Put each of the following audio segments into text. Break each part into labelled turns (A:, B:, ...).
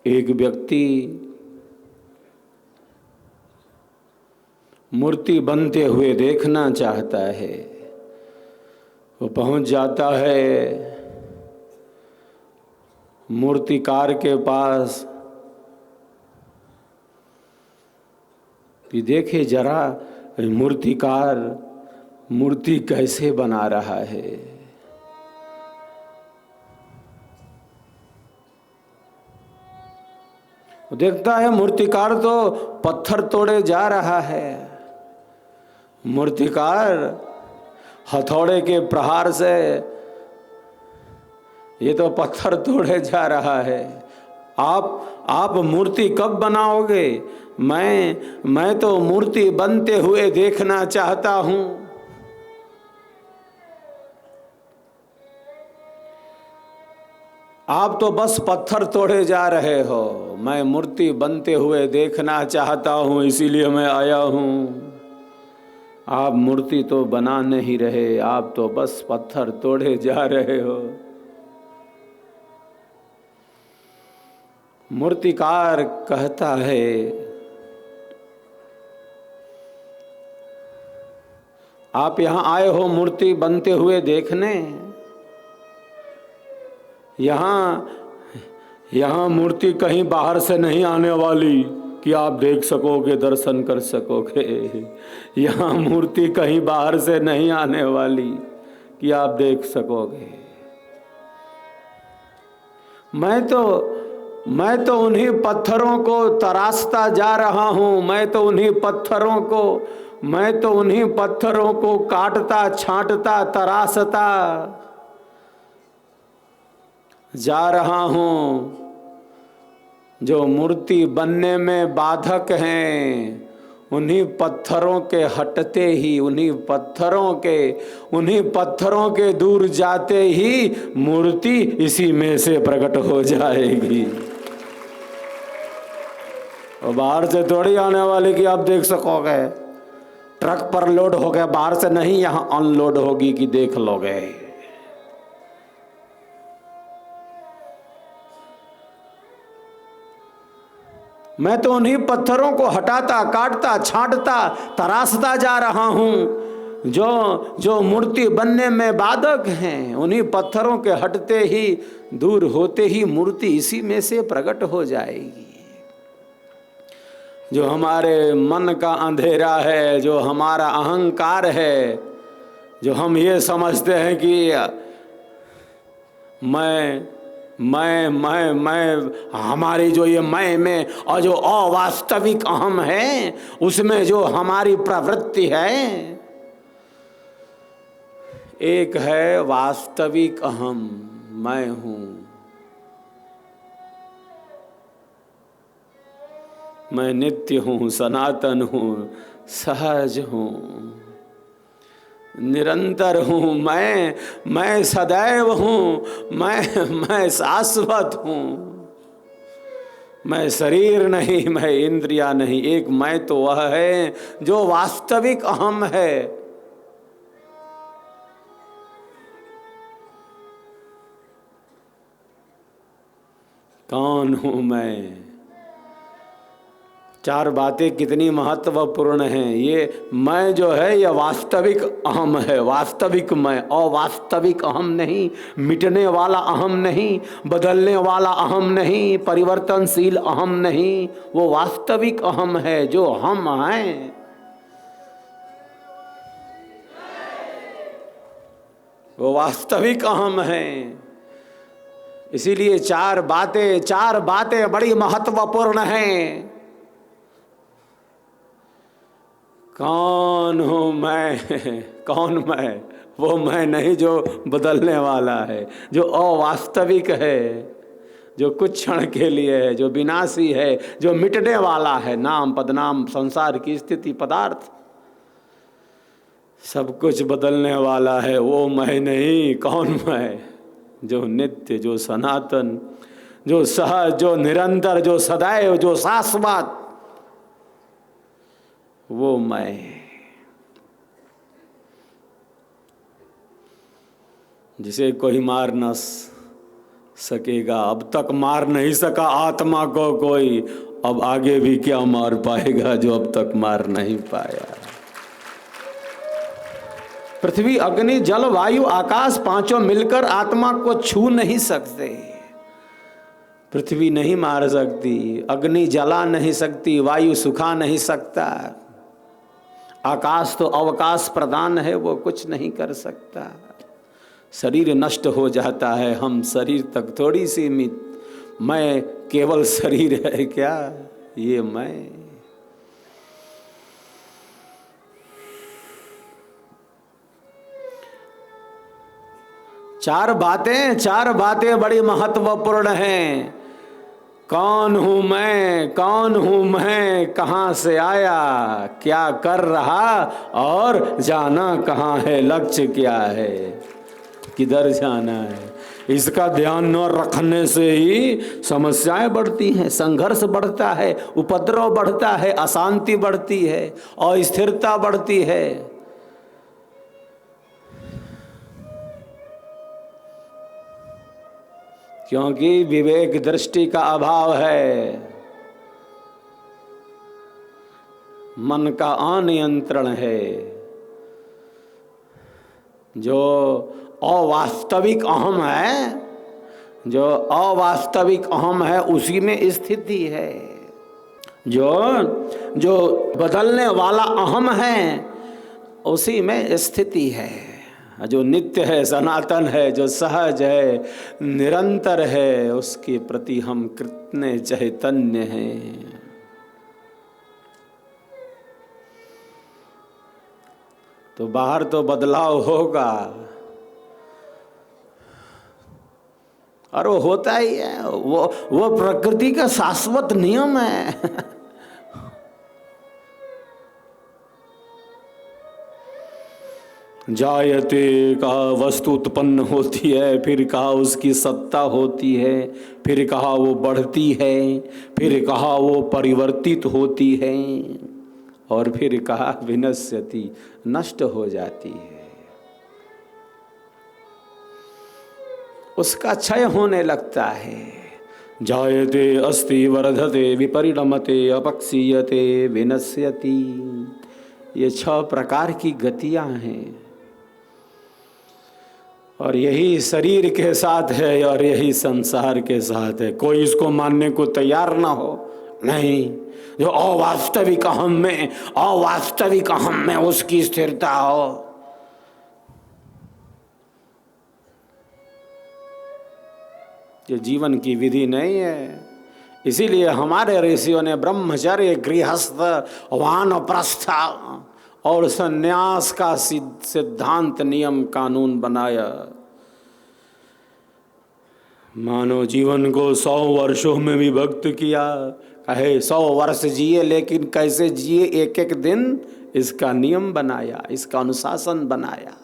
A: एक व्यक्ति मूर्ति बनते हुए देखना चाहता है। वो पहुंच जाता है मूर्तिकार के पास कि देखे जरा मूर्तिकार मूर्ति कैसे बना रहा है। देखता है मूर्तिकार तो पत्थर तोड़े जा रहा है। मूर्तिकार हथौड़े के प्रहार से ये तो पत्थर तोड़े जा रहा है। आप मूर्ति कब बनाओगे? मैं तो मूर्ति बनते हुए देखना चाहता हूं। आप तो बस पत्थर तोड़े जा रहे हो। मैं मूर्ति बनते हुए देखना चाहता हूं, इसीलिए मैं आया हूं। आप मूर्ति तो बना नहीं रहे, आप तो बस पत्थर तोड़े जा रहे हो। मूर्तिकार कहता है आप यहां आए हो मूर्ति बनते हुए देखने। यहां मूर्ति कहीं बाहर से नहीं आने वाली कि आप देख सकोगे, दर्शन कर सकोगे। यहां मूर्ति कहीं बाहर से नहीं आने वाली कि आप देख सकोगे। मैं तो उन्हीं पत्थरों को तराशता जा रहा हूं। मैं तो उन्हीं पत्थरों को काटता, छांटता, तराशता जा रहा हूं जो मूर्ति बनने में बाधक हैं। उन्हीं पत्थरों के हटते ही, उन्हीं पत्थरों के दूर जाते ही मूर्ति इसी में से प्रकट हो जाएगी। और बाहर से थोड़ी आने वाली कि आप देख सकोगे। ट्रक पर लोड हो गया, बाहर से नहीं, यहां अनलोड होगी कि देख लोगे। मैं तो उन्हीं पत्थरों को हटाता, काटता, छांटता, तराशता जा रहा हूं जो मूर्ति बनने में बाधक हैं। उन्हीं पत्थरों के हटते ही, दूर होते ही मूर्ति इसी में से प्रकट हो जाएगी। जो हमारे मन का अंधेरा है, जो हमारा अहंकार है, जो हम ये समझते हैं कि मैं हमारी जो ये मैं में और जो अवास्तविक अहम है, उसमें जो हमारी प्रवृत्ति है, एक है वास्तविक अहम, मैं हूं। मैं नित्य हूं, सनातन हूं, सहज हूं, निरंतर हूं। मैं सदैव हूं। मैं शाश्वत हूं। मैं शरीर नहीं, मैं इंद्रिया नहीं। एक मैं तो वह है जो वास्तविक अहम है। कौन हूं मैं? चार बातें कितनी महत्वपूर्ण हैं। ये मैं जो है, यह वास्तविक अहम है, वास्तविक मैं। अवास्तविक अहम नहीं, मिटने वाला अहम नहीं, बदलने वाला अहम नहीं, परिवर्तनशील अहम नहीं। वो वास्तविक अहम है जो हम हैं। वो वास्तविक अहम है। इसीलिए चार बातें बड़ी महत्वपूर्ण हैं। कौन हूँ मैं? कौन मैं? वो मैं नहीं जो बदलने वाला है, जो अवास्तविक है, जो कुछ क्षण के लिए है, जो विनाशी है, जो मिटने वाला है। नाम, पदनाम, संसार की स्थिति, पदार्थ, सब कुछ बदलने वाला है। वो मैं नहीं। कौन मैं? जो नित्य, जो सनातन, जो सहज, जो निरंतर, जो सदैव, जो शाश्वत, वो मैं। जिसे कोई मार न सकेगा। अब तक मार नहीं सका आत्मा को कोई, अब आगे भी क्या मार पाएगा जो अब तक मार नहीं पाया। पृथ्वी अग्नि जल वायु आकाश पांचों मिलकर आत्मा को छू नहीं सकते। पृथ्वी नहीं मार सकती, अग्नि जला नहीं सकती, वायु सुखा नहीं सकता, आकाश तो अवकाश प्रदान है, वो कुछ नहीं कर सकता। शरीर नष्ट हो जाता है, हम शरीर तक थोड़ी सीमित। मैं केवल शरीर है क्या? ये मैं। चार बातें बड़ी महत्वपूर्ण हैं। कौन हूं मैं, कौन हूं मैं, कहां से आया, क्या कर रहा और जाना कहां है, लक्ष्य क्या है, किधर जाना है। इसका ध्यान न रखने से ही समस्याएं बढ़ती हैं, संघर्ष बढ़ता है, उपद्रव बढ़ता है, अशांति बढ़ती है, अस्थिरता बढ़ती है। क्योंकि विवेक दृष्टि का अभाव है, मन का अनियंत्रण है। जो अवास्तविक अहम है, जो अवास्तविक अहम है उसी में स्थिति है। जो बदलने वाला अहम है उसी में स्थिति है। जो नित्य है, सनातन है, जो सहज है, निरंतर है, उसके प्रति हम कितने चैतन्य हैं। तो बाहर तो बदलाव होगा, और वो होता ही है। वो प्रकृति का शाश्वत नियम है। जायते कहा वस्तु उत्पन्न होती है, फिर कहा उसकी सत्ता होती है, फिर कहा वो बढ़ती है, फिर कहा वो परिवर्तित होती है, और फिर कहा विनश्यति, नष्ट हो जाती है। उसका क्षय होने लगता है। जायते अस्ति वर्धते विपरिणमते अपक्षीयते विनश्यति। ये 6 प्रकार की गतियां हैं, और यही शरीर के साथ है और यही संसार के साथ है। कोई इसको मानने को तैयार ना हो, नहीं। जो अवास्तविक अहम में उसकी स्थिरता हो, ये जीवन की विधि नहीं है। इसीलिए हमारे ऋषियों ने ब्रह्मचर्य, गृहस्थ, वानप्रस्थ और संन्यास का सिद्धांत, नियम, कानून बनाया। मानव जीवन को 100 वर्षों में विभक्त किया। कहे 100 वर्ष जिए, लेकिन कैसे जिए, एक एक दिन इसका नियम बनाया, इसका अनुशासन बनाया।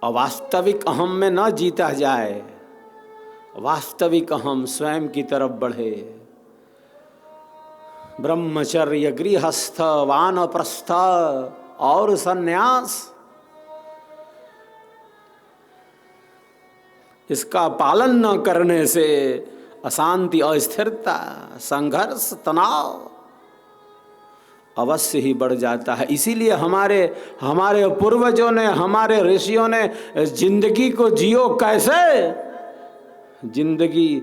A: अवास्तविक अहम में न जीता जाए, वास्तविक अहम स्वयं की तरफ बढ़े। ब्रह्मचर्य, गृहस्थ, वानप्रस्थ और सन्यास, इसका पालन न करने से अशांति, अस्थिरता, संघर्ष, तनाव अवश्य ही बढ़ जाता है। इसीलिए हमारे पूर्वजों ने, हमारे ऋषियों ने जिंदगी को जियो कैसे। जिंदगी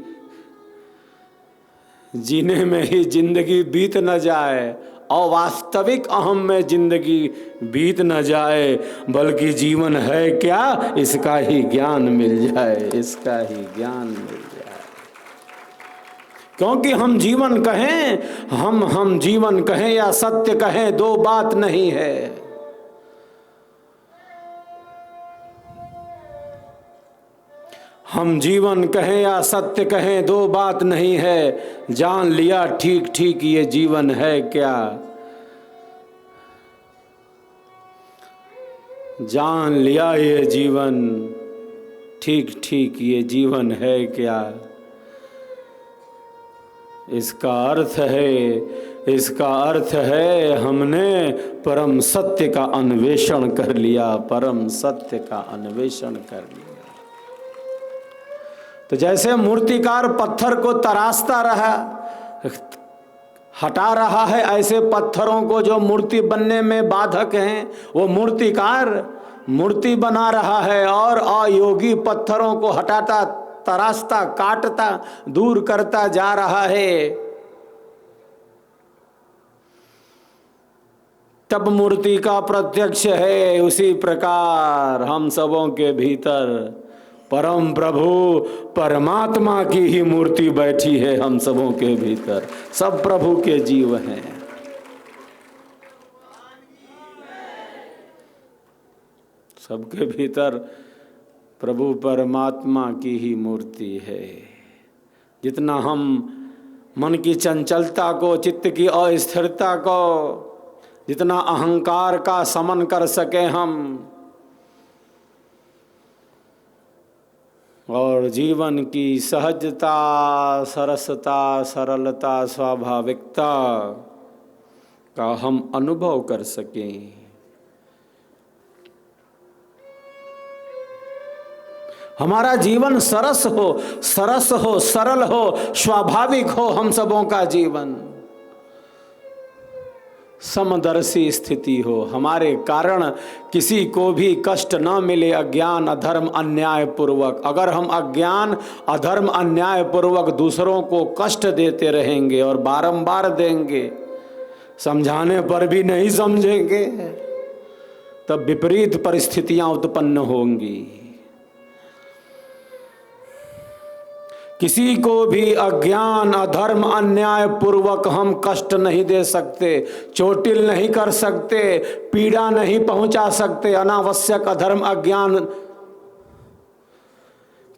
A: जीने में ही जिंदगी बीत न जाए, अवास्तविक अहम में जिंदगी बीत न जाए, बल्कि जीवन है क्या इसका ही ज्ञान मिल जाए, इसका ही ज्ञान मिल जाए। क्योंकि हम जीवन कहें, हम जीवन कहें या सत्य कहें, 2 बात नहीं है। हम जीवन कहें या सत्य कहें, 2 बात नहीं है। जान लिया ठीक ठीक ये जीवन है क्या, जान लिया ये जीवन ठीक ठीक ये जीवन है क्या। इसका अर्थ है इसका अर्थ है हमने परम सत्य का अन्वेषण कर लिया, परम सत्य का अन्वेषण कर लिया। तो जैसे मूर्तिकार पत्थर को तराशता रहा, हटा रहा है, ऐसे पत्थरों को जो मूर्ति बनने में बाधक हैं वो मूर्तिकार मूर्ति बना रहा है, और अयोगी पत्थरों को हटाता, तराशता, काटता, दूर करता जा रहा है। तब मूर्ति का प्रत्यक्ष है। उसी प्रकार हम सबों के भीतर परम प्रभु परमात्मा की ही मूर्ति बैठी है। हम सबों के भीतर सब प्रभु के जीव हैं। सबके भीतर प्रभु परमात्मा की ही मूर्ति है। जितना हम मन की चंचलता को, चित्त की अस्थिरता को, जितना अहंकार का समन कर सके हम, और जीवन की सहजता, सरसता, सरलता, स्वाभाविकता का हम अनुभव कर सकें, हमारा जीवन सरस हो, सरल हो, स्वाभाविक हो, हम सबों का जीवन समदर्शी स्थिति हो, हमारे कारण किसी को भी कष्ट न मिले, अज्ञान अधर्म अन्याय पूर्वक। अगर हम अज्ञान अधर्म अन्याय पूर्वक दूसरों को कष्ट देते रहेंगे और बारंबार देंगे, समझाने पर भी नहीं समझेंगे, तब विपरीत परिस्थितियां उत्पन्न होंगी। किसी को भी अज्ञान अधर्म अन्याय पूर्वक हम कष्ट नहीं दे सकते, चोटिल नहीं कर सकते, पीड़ा नहीं पहुंचा सकते। अनावश्यक अधर्म अज्ञान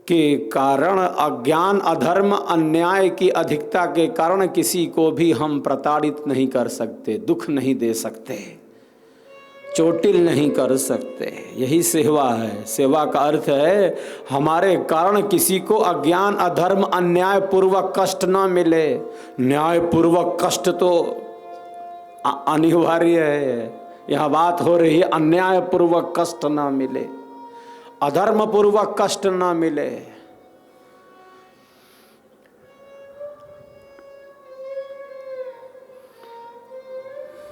A: के कारण, अज्ञान अधर्म अन्याय की अधिकता के कारण किसी को भी हम प्रताड़ित नहीं कर सकते, दुख नहीं दे सकते, चोटिल नहीं कर सकते। यही सेवा है। सेवा का अर्थ है हमारे कारण किसी को अज्ञान अधर्म अन्याय पूर्वक कष्ट ना मिले। न्याय पूर्वक कष्ट तो अनिवार्य है, यह बात हो रही है अन्याय पूर्वक कष्ट ना मिले, अधर्म पूर्वक कष्ट ना मिले।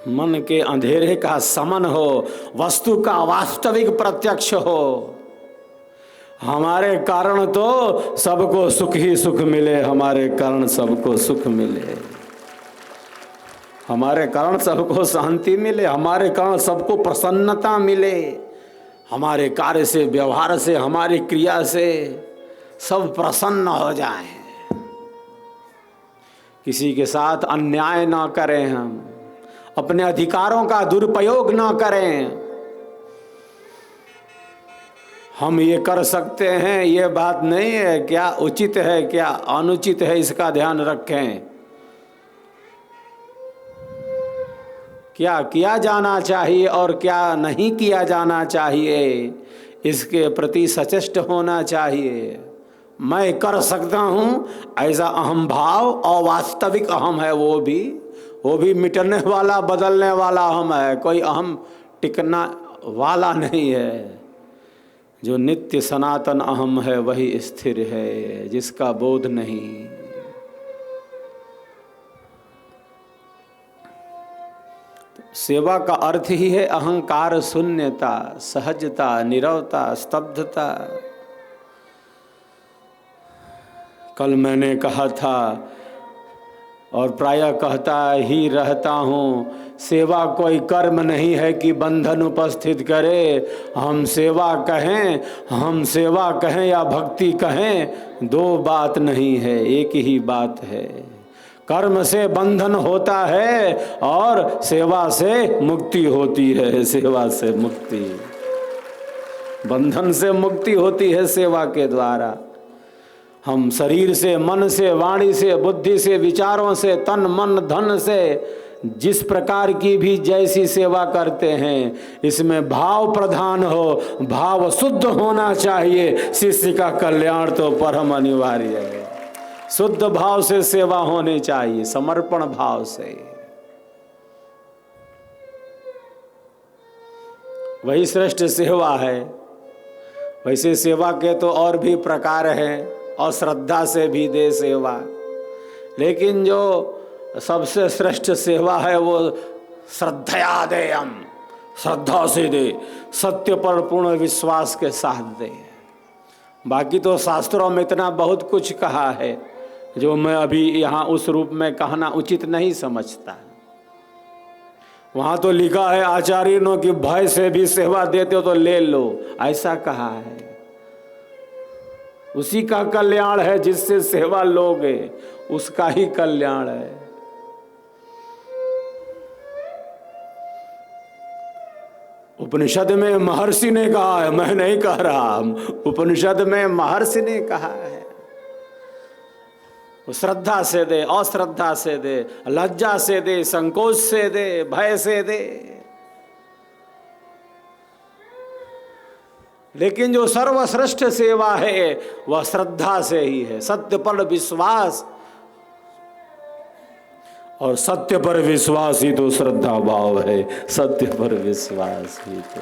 A: मन के अंधेरे का समन हो, वस्तु का वास्तविक प्रत्यक्ष हो। हमारे कारण तो सबको सुख ही सुख मिले, हमारे कारण सबको सुख मिले, हमारे कारण सबको शांति मिले, हमारे कारण सबको प्रसन्नता मिले, हमारे कार्य से, व्यवहार से, हमारी क्रिया से सब प्रसन्न हो जाएं। किसी के साथ अन्याय ना करें, हम अपने अधिकारों का दुरुपयोग ना करें। हम ये कर सकते हैं, ये बात नहीं है, क्या उचित है क्या अनुचित है, इसका ध्यान रखें। क्या किया जाना चाहिए और क्या नहीं किया जाना चाहिए, इसके प्रति सचेष्ट होना चाहिए। मैं कर सकता हूँ ऐसा अहम भाव, अवास्तविक अहम है, वो भी मिटने वाला, बदलने वाला अहम है, कोई अहम टिकना वाला नहीं है। जो नित्य सनातन अहम है वही स्थिर है, जिसका बोध नहीं। सेवा का अर्थ ही है अहंकार शून्यता, सहजता, नीरवता, स्तब्धता। कल मैंने कहा था और प्रायः कहता ही रहता हूँ, सेवा कोई कर्म नहीं है कि बंधन उपस्थित करे। हम सेवा कहें या भक्ति कहें, दो बात नहीं है, एक ही बात है। कर्म से बंधन होता है और सेवा से मुक्ति होती है। सेवा से मुक्ति, बंधन से मुक्ति होती है सेवा के द्वारा। हम शरीर से, मन से, वाणी से, बुद्धि से, विचारों से, तन मन धन से जिस प्रकार की भी जैसी सेवा करते हैं, इसमें भाव प्रधान हो, भाव शुद्ध होना चाहिए। शिष्य का कल्याण तो परम अनिवार्य है। शुद्ध भाव से सेवा होनी चाहिए, समर्पण भाव से। वही श्रेष्ठ सेवा है। वैसे सेवा के तो और भी प्रकार हैं, और श्रद्धा से भी दे सेवा, लेकिन जो सबसे श्रेष्ठ सेवा है वो श्रद्धया देयम, श्रद्धा से दे, सत्य पर पूर्ण विश्वास के साथ दे। बाकी तो शास्त्रों में इतना बहुत कुछ कहा है जो मैं अभी यहाँ उस रूप में कहना उचित नहीं समझता। वहाँ तो लिखा है आचार्यों की भय से भी सेवा देते हो तो ले लो, ऐसा कहा है। उसी का कल्याण है, जिससे सेवा लोगे उसका ही कल्याण है। उपनिषद में महर्षि ने कहा है, मैं नहीं कह रहा, उपनिषद में महर्षि ने कहा है। श्रद्धा से दे, अश्रद्धा से दे, लज्जा से दे, संकोच से दे, भय से दे। लेकिन जो सर्वश्रेष्ठ सेवा है वह श्रद्धा से ही है, सत्य पर विश्वास, और सत्य पर विश्वास ही तो श्रद्धा भाव है, सत्य पर विश्वास ही तो।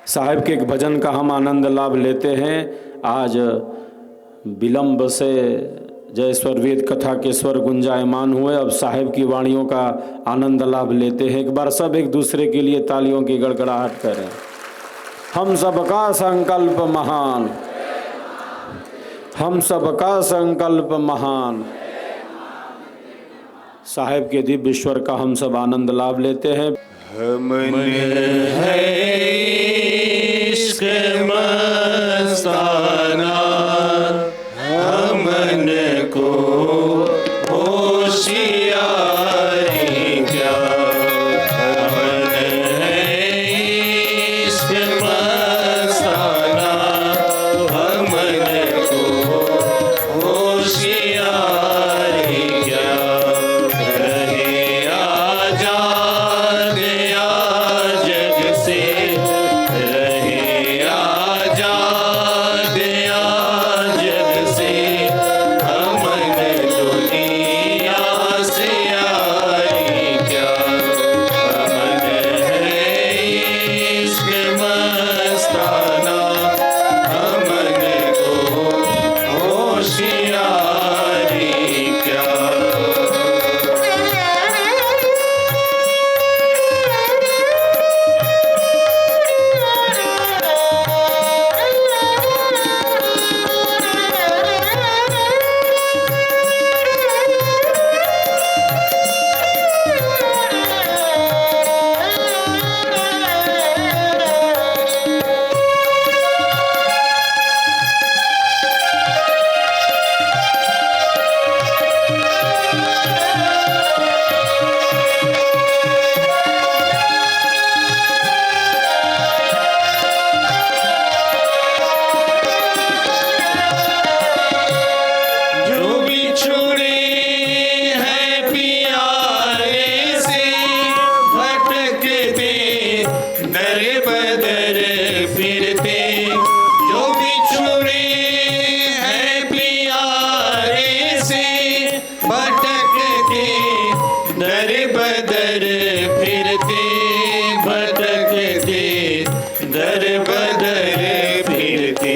A: साहिब के एक भजन का हम आनंद लाभ लेते हैं। आज विलंब से जय स्वर वेद कथा के स्वर गुंजायमान हुए, अब साहिब की वाणियों का आनंद लाभ लेते हैं। एक बार सब एक दूसरे के लिए तालियों की गड़गड़ाहट करें। हम सबका संकल्प महान, हम सबका संकल्प महान। साहिब के दिव्य ईश्वर का हम सब आनंद लाभ लेते हैं।
B: हमने है इश्क मस्ताना, हमन को होशियारी क्या। हमने है इश्क मस्ताना, हमन को होशियारी क्या।
C: दर बदर फिरते